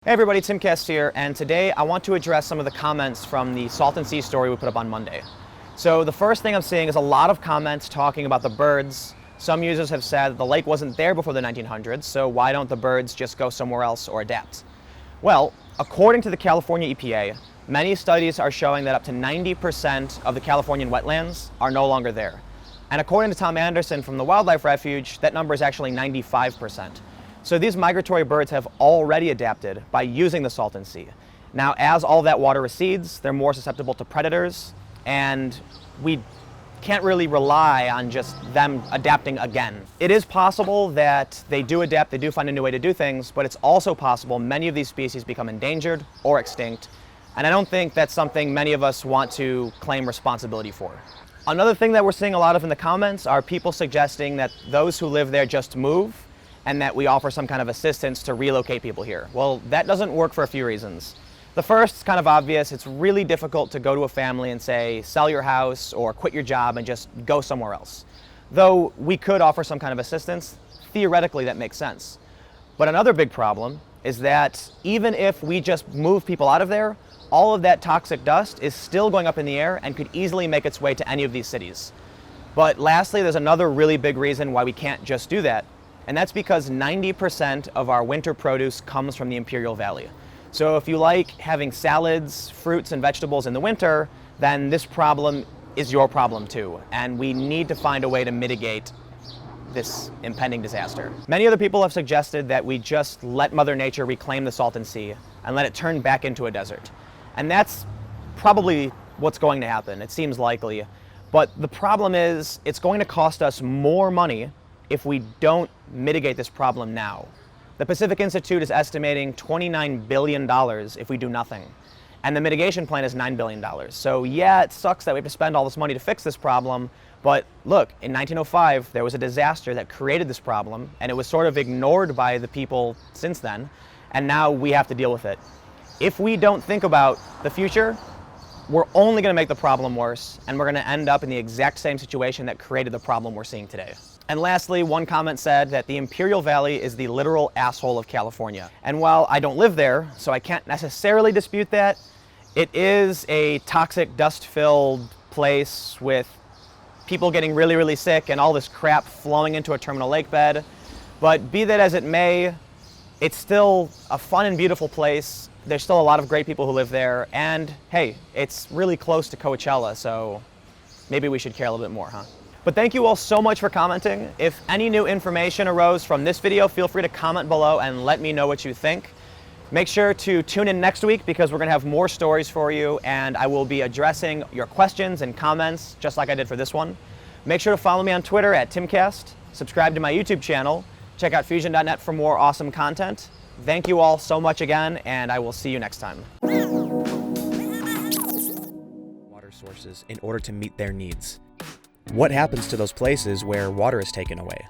Hey everybody, Tim Cast here, and today I want to address some of the comments from the Salton Sea story we put up on Monday. So the first thing I'm seeing is a lot of comments talking about the birds. Some users have said that the lake wasn't there before the 1900s, so why don't the birds just go somewhere else or adapt? Well, according to the California EPA, many studies are showing that up to 90% of the Californian wetlands are no longer there. And according to Tom Anderson from the Wildlife Refuge, that number is actually 95%. So these migratory birds have already adapted by using the Salton Sea. Now, as all that water recedes, they're more susceptible to predators, and we can't really rely on just them adapting again. It is possible that they do adapt, they do find a new way to do things, but it's also possible many of these species become endangered or extinct, and I don't think that's something many of us want to claim responsibility for. Another thing that we're seeing a lot of in the comments are people suggesting that those who live there just move, and that we offer some kind of assistance to relocate people here. Well, that doesn't work for a few reasons. The first is kind of obvious. It's really difficult to go to a family and say, sell your house or quit your job and just go somewhere else. Though we could offer some kind of assistance, theoretically that makes sense. But another big problem is that even if we just move people out of there, all of that toxic dust is still going up in the air and could easily make its way to any of these cities. But lastly, there's another really big reason why we can't just do that. And that's because 90% of our winter produce comes from the Imperial Valley. So if you like having salads, fruits, and vegetables in the winter, then this problem is your problem too. And we need to find a way to mitigate this impending disaster. Many other people have suggested that we just let Mother Nature reclaim the Salton Sea and let it turn back into a desert. And that's probably what's going to happen. It seems likely. But the problem is, it's going to cost us more money if we don't mitigate this problem now. The Pacific Institute is estimating $29 billion if we do nothing. And the mitigation plan is $9 billion. So yeah, it sucks that we have to spend all this money to fix this problem, but look, in 1905, there was a disaster that created this problem, and it was sort of ignored by the people since then, and now we have to deal with it. If we don't think about the future, we're only gonna make the problem worse, and we're gonna end up in the exact same situation that created the problem we're seeing today. And lastly, one comment said that the Imperial Valley is the literal asshole of California. And while I don't live there, so I can't necessarily dispute that, it is a toxic, dust-filled place with people getting really, really sick and all this crap flowing into a terminal lake bed. But be that as it may, it's still a fun and beautiful place. There's still a lot of great people who live there. And hey, it's really close to Coachella, so maybe we should care a little bit more, huh? But thank you all so much for commenting. If any new information arose from this video, feel free to comment below and let me know what you think. Make sure to tune in next week because we're gonna have more stories for you, and I will be addressing your questions and comments just like I did for this one. Make sure to follow me on Twitter at TimCast, subscribe to my YouTube channel, check out fusion.net for more awesome content. Thank you all so much again, and I will see you next time. Water sources in order to meet their needs. What happens to those places where water is taken away?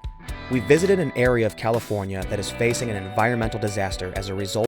We visited an area of California that is facing an environmental disaster as a result